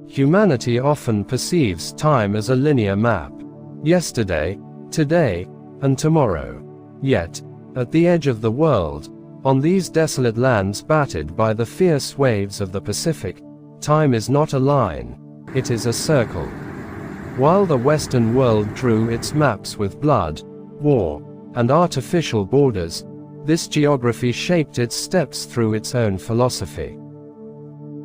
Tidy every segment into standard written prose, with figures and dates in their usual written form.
Humanity often perceives time as a linear map. Yesterday, today, and tomorrow. Yet, at the edge of the world, on these desolate lands battered by the fierce waves of the Pacific, time is not a line, it is a circle. While the Western world drew its maps with blood, war, and artificial borders, this geography shaped its steps through its own philosophy.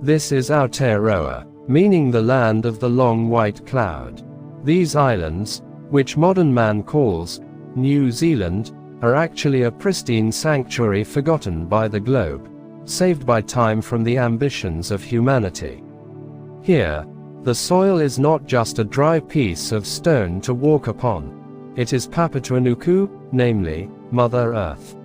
This is Aotearoa, meaning the land of the long white cloud. These islands, which modern man calls New Zealand, are actually a pristine sanctuary forgotten by the globe, saved by time from the ambitions of humanity. Here, the soil is not just a dry piece of stone to walk upon. It is Papatuanuku, namely, Mother Earth.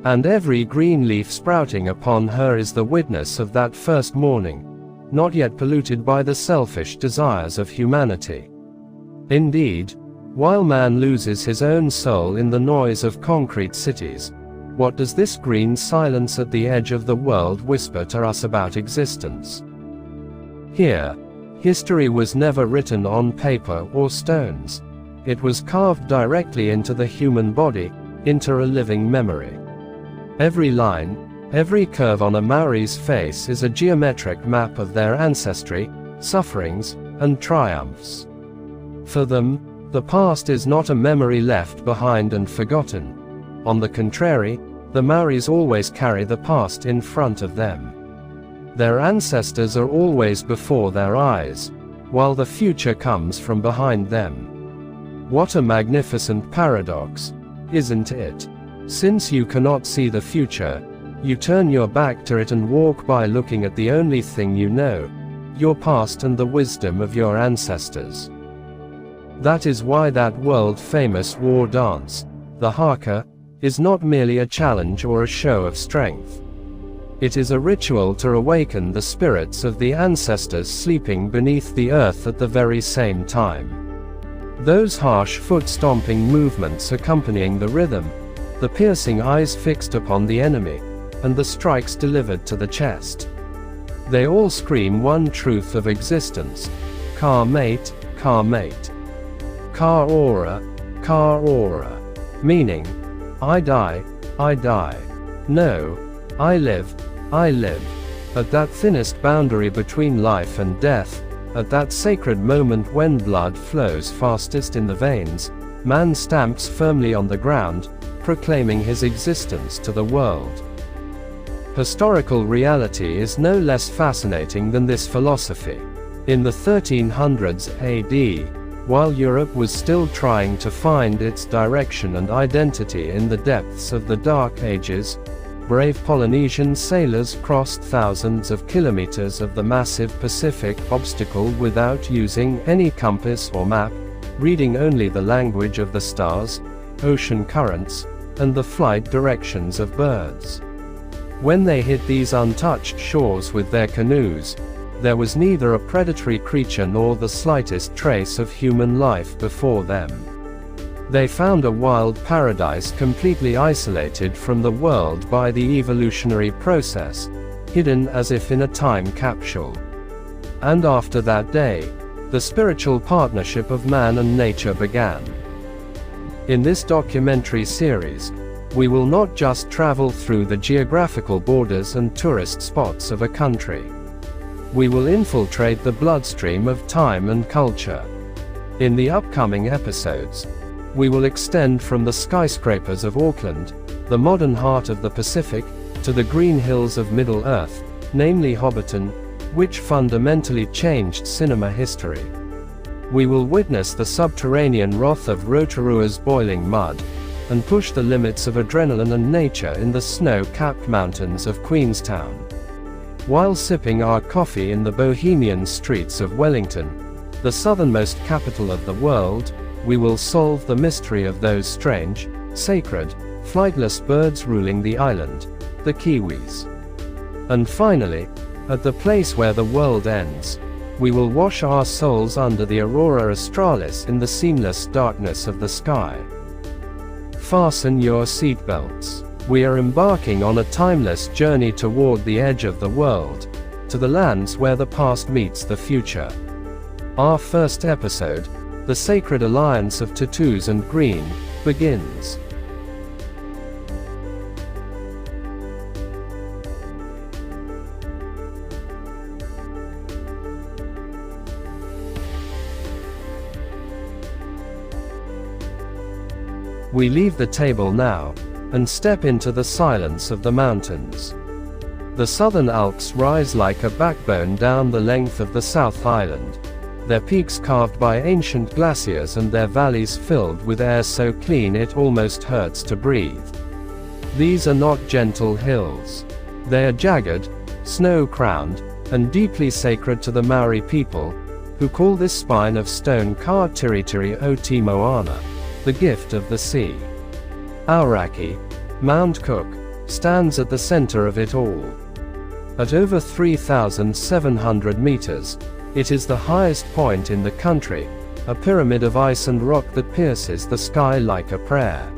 And every green leaf sprouting upon her is the witness of that first morning, not yet polluted by the selfish desires of humanity. Indeed, while man loses his own soul in the noise of concrete cities, what does this green silence at the edge of the world whisper to us about existence? Here, history was never written on paper or stones. It was carved directly into the human body, into a living memory. Every line, every curve on a Maori's face is a geometric map of their ancestry, sufferings, and triumphs. For them, the past is not a memory left behind and forgotten. On the contrary, the Maoris always carry the past in front of them. Their ancestors are always before their eyes, while the future comes from behind them. What a magnificent paradox, isn't it? Since you cannot see the future, you turn your back to it and walk by looking at the only thing you know, your past and the wisdom of your ancestors. That is why that world-famous war dance, the haka, is not merely a challenge or a show of strength. It is a ritual to awaken the spirits of the ancestors sleeping beneath the earth at the very same time. Those harsh foot-stomping movements accompanying the rhythm, the piercing eyes fixed upon the enemy, and the strikes delivered to the chest. They all scream one truth of existence: ka mate, ka mate. Ka ora, ka ora. Meaning, I die, I die. No, I live, I live. At that thinnest boundary between life and death, at that sacred moment when blood flows fastest in the veins, man stamps firmly on the ground, proclaiming his existence to the world. Historical reality is no less fascinating than this philosophy. In the 1300s AD, while Europe was still trying to find its direction and identity in the depths of the Dark Ages, brave Polynesian sailors crossed thousands of kilometers of the massive Pacific obstacle without using any compass or map, reading only the language of the stars, ocean currents, and the flight directions of birds. When they hit these untouched shores with their canoes, there was neither a predatory creature nor the slightest trace of human life before them. They found a wild paradise completely isolated from the world by the evolutionary process, hidden as if in a time capsule. And after that day, the spiritual partnership of man and nature began. In this documentary series, we will not just travel through the geographical borders and tourist spots of a country. We will infiltrate the bloodstream of time and culture. In the upcoming episodes, we will extend from the skyscrapers of Auckland, the modern heart of the Pacific, to the green hills of Middle-earth, namely Hobbiton, which fundamentally changed cinema history. We will witness the subterranean wrath of Rotorua's boiling mud, and push the limits of adrenaline and nature in the snow-capped mountains of Queenstown. While sipping our coffee in the bohemian streets of Wellington, the southernmost capital of the world, we will solve the mystery of those strange, sacred, flightless birds ruling the island, the Kiwis. And finally, at the place where the world ends, we will wash our souls under the aurora australis in the seamless darkness of the sky. Fasten your seatbelts. We are embarking on a timeless journey toward the edge of the world, to the lands where the past meets the future. Our first episode, The Sacred Alliance of Tattoos and Green, begins. We leave the table now, and step into the silence of the mountains. The Southern Alps rise like a backbone down the length of the South Island, their peaks carved by ancient glaciers and their valleys filled with air so clean it almost hurts to breathe. These are not gentle hills. They are jagged, snow-crowned, and deeply sacred to the Maori people, who call this spine of stone ka tiritiri Aotearoa, the gift of the sea. Aoraki Mount Cook stands at the center of it all. At over 3,700 meters, it is the highest point in the country, a pyramid of ice and rock that pierces the sky like a prayer.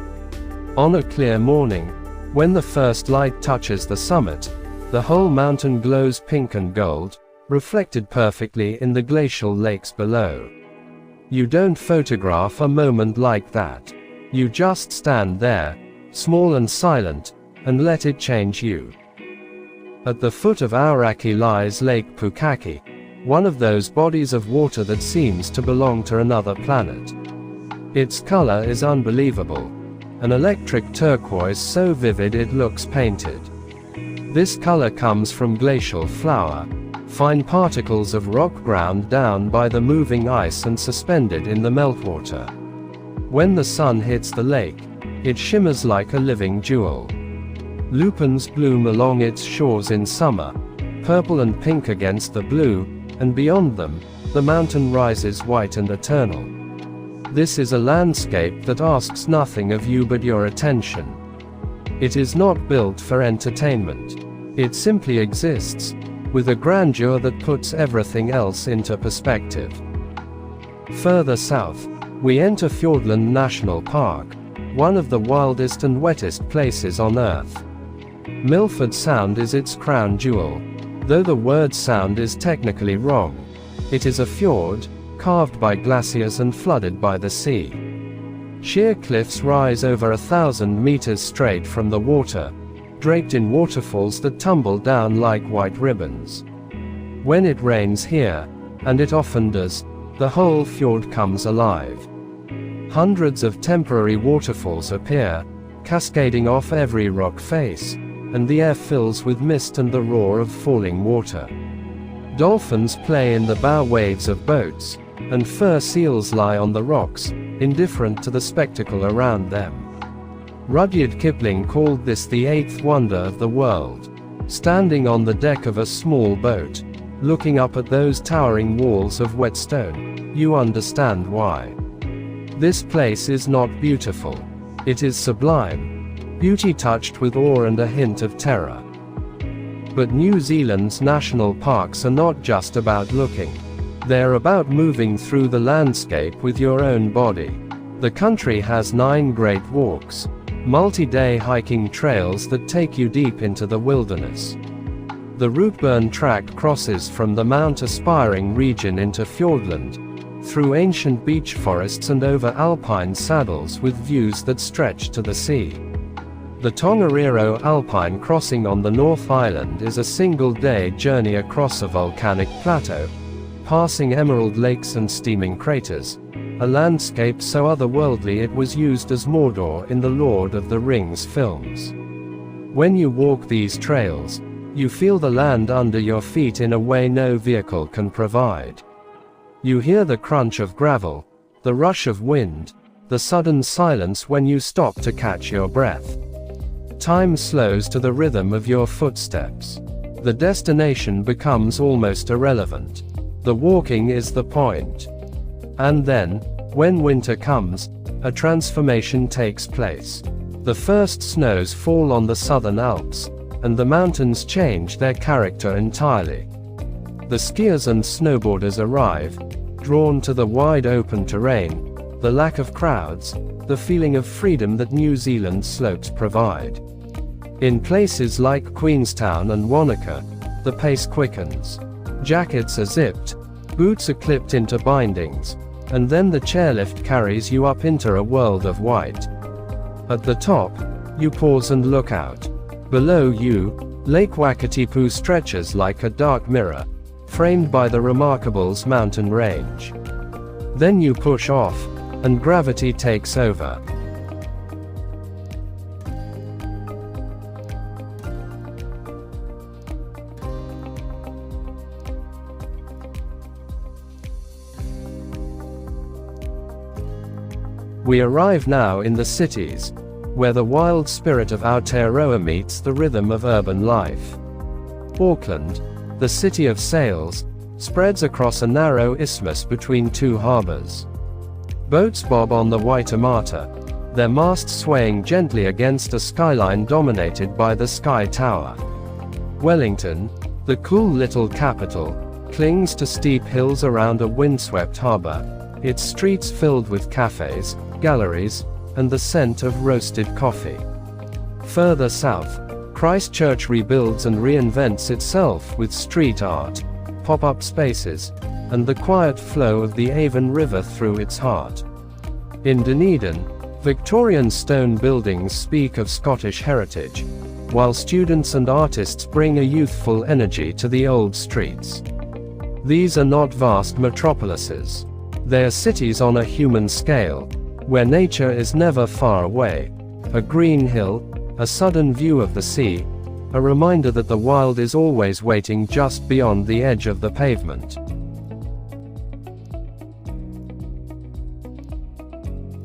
On a clear morning, when the first light touches the summit, the whole mountain glows pink and gold, reflected perfectly in the glacial lakes below. You don't photograph a moment like that. You just stand there, small and silent, and let it change you. At the foot of Aoraki lies Lake Pukaki, one of those bodies of water that seems to belong to another planet. Its color is unbelievable, an electric turquoise so vivid it looks painted. This color comes from glacial flour, fine particles of rock ground down by the moving ice and suspended in the meltwater. When the sun hits the lake, it shimmers like a living jewel. Lupins bloom along its shores in summer, purple and pink against the blue, and beyond them, the mountain rises white and eternal. This is a landscape that asks nothing of you but your attention. It is not built for entertainment. It simply exists, with a grandeur that puts everything else into perspective. Further south, we enter Fiordland National Park, one of the wildest and wettest places on Earth. Milford Sound is its crown jewel, though the word sound is technically wrong. It is a fjord, carved by glaciers and flooded by the sea. Sheer cliffs rise over 1,000 meters straight from the water, draped in waterfalls that tumble down like white ribbons. When it rains here, and it often does, the whole fjord comes alive. Hundreds of temporary waterfalls appear, cascading off every rock face, and the air fills with mist and the roar of falling water. Dolphins play in the bow waves of boats, and fur seals lie on the rocks, indifferent to the spectacle around them. Rudyard Kipling called this the eighth wonder of the world. Standing on the deck of a small boat, looking up at those towering walls of wet stone, you understand why. This place is not beautiful. It is sublime. Beauty touched with awe and a hint of terror. But New Zealand's national parks are not just about looking. They're about moving through the landscape with your own body. The country has 9 great walks, multi-day hiking trails that take you deep into the wilderness. The Routeburn Tract crosses from the Mount Aspiring region into Fiordland, through ancient beech forests and over alpine saddles with views that stretch to the sea. The Tongariro Alpine crossing on the North Island is a single-day journey across a volcanic plateau, passing emerald lakes and steaming craters, a landscape so otherworldly it was used as Mordor in the Lord of the Rings films. When you walk these trails, you feel the land under your feet in a way no vehicle can provide. You hear the crunch of gravel, the rush of wind, the sudden silence when you stop to catch your breath. Time slows to the rhythm of your footsteps. The destination becomes almost irrelevant. The walking is the point. And then, when winter comes, a transformation takes place. The first snows fall on the Southern Alps, and the mountains change their character entirely. The skiers and snowboarders arrive, drawn to the wide open terrain, the lack of crowds, the feeling of freedom that New Zealand's slopes provide. In places like Queenstown and Wānaka, the pace quickens. Jackets are zipped, boots are clipped into bindings, and then the chairlift carries you up into a world of white. At the top, you pause and look out. Below you, Lake Wakatipu stretches like a dark mirror, framed by the Remarkable's mountain range. Then you push off, and gravity takes over. We arrive now in the cities, where the wild spirit of Aotearoa meets the rhythm of urban life. Auckland, the city of sails, spreads across a narrow isthmus between two harbors. Boats bob on the Waitemata, their masts swaying gently against a skyline dominated by the Sky Tower. Wellington, the cool little capital, clings to steep hills around a windswept harbor, its streets filled with cafes, galleries, and the scent of roasted coffee. Further south, Christchurch rebuilds and reinvents itself with street art, pop-up spaces, and the quiet flow of the Avon River through its heart. In Dunedin, Victorian stone buildings speak of Scottish heritage, while students and artists bring a youthful energy to the old streets. These are not vast metropolises. They are cities on a human scale, where nature is never far away. A green hill, a sudden view of the sea, a reminder that the wild is always waiting just beyond the edge of the pavement.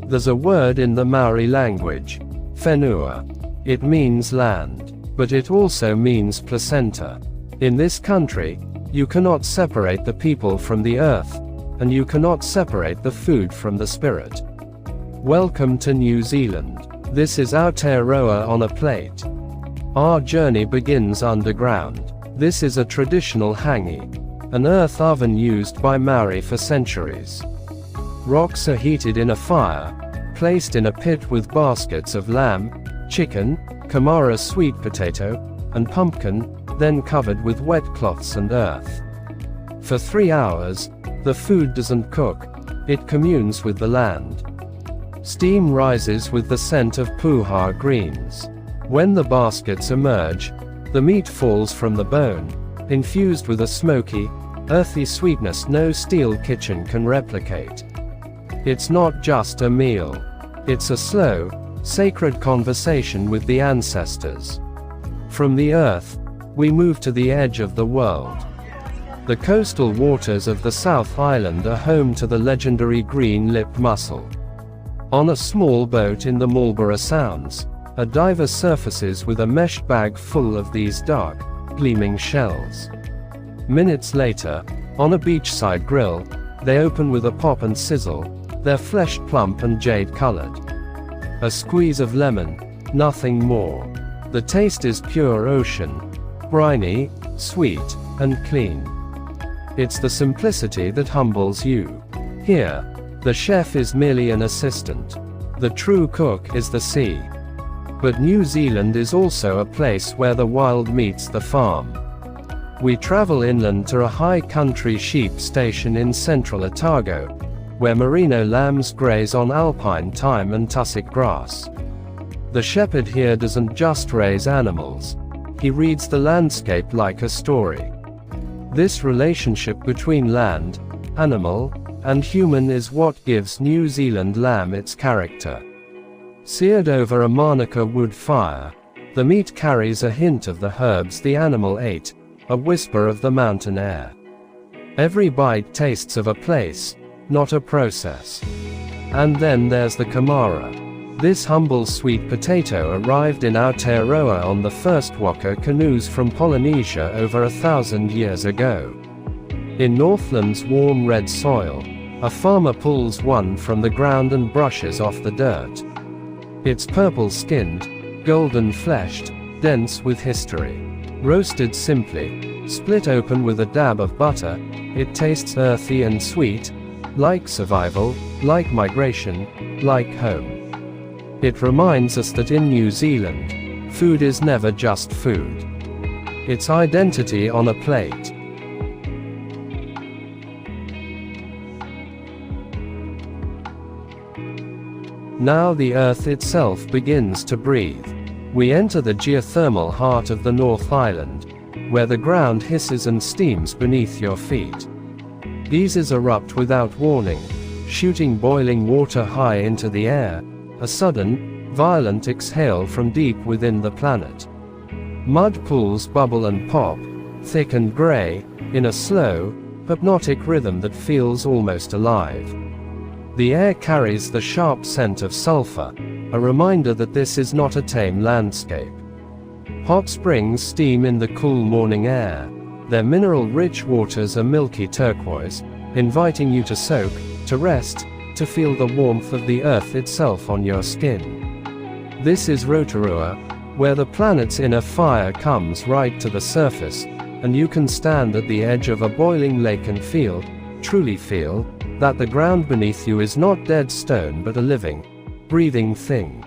There's a word in the Maori language, whenua. It means land, but it also means placenta. In this country, you cannot separate the people from the earth, and you cannot separate the food from the spirit. Welcome to New Zealand. This is Aotearoa on a plate. Our journey begins underground. This is a traditional hangi, an earth oven used by Maori for centuries. Rocks are heated in a fire, placed in a pit with baskets of lamb, chicken, kamara sweet potato, and pumpkin, then covered with wet cloths and earth. For 3 hours, the food doesn't cook, it communes with the land. Steam rises with the scent of puha greens. When the baskets emerge, the meat falls from the bone, infused with a smoky, earthy sweetness no steel kitchen can replicate. It's not just a meal. It's a slow, sacred conversation with the ancestors. From the earth, we move to the edge of the world. The coastal waters of the South Island are home to the legendary green-lipped mussel. On a small boat in the Milford Sounds, a diver surfaces with a mesh bag full of these dark, gleaming shells. Minutes later, on a beachside grill, they open with a pop and sizzle, their flesh plump and jade-colored. A squeeze of lemon, nothing more. The taste is pure ocean, briny, sweet, and clean. It's the simplicity that humbles you. Here, the chef is merely an assistant. The true cook is the sea. But New Zealand is also a place where the wild meets the farm. We travel inland to a high country sheep station in central Otago, where merino lambs graze on alpine thyme and tussock grass. The shepherd here doesn't just raise animals, he reads the landscape like a story. This relationship between land, animal, and human is what gives New Zealand lamb its character. Seared over a Wānaka wood fire, the meat carries a hint of the herbs the animal ate, a whisper of the mountain air. Every bite tastes of a place, not a process. And then there's the kamara. This humble sweet potato arrived in Aotearoa on the first waka canoes from Polynesia over 1,000 years ago. In Northland's warm red soil, a farmer pulls one from the ground and brushes off the dirt. It's purple-skinned, golden-fleshed, dense with history. Roasted simply, split open with a dab of butter, it tastes earthy and sweet, like survival, like migration, like home. It reminds us that in New Zealand, food is never just food. its identity on a plate. Now the Earth itself begins to breathe. We enter the geothermal heart of the North Island, where the ground hisses and steams beneath your feet. Geysers erupt without warning, shooting boiling water high into the air, a sudden, violent exhale from deep within the planet. Mud pools bubble and pop, thick and gray, in a slow, hypnotic rhythm that feels almost alive. The air carries the sharp scent of sulfur, a reminder that this is not a tame landscape. Hot springs steam in the cool morning air, their mineral-rich waters are milky turquoise, inviting you to soak, to rest, to feel the warmth of the Earth itself on your skin. This is Aotearoa, where the planet's inner fire comes right to the surface, and you can stand at the edge of a boiling lake and feel, truly feel, that the ground beneath you is not dead stone but a living, breathing thing.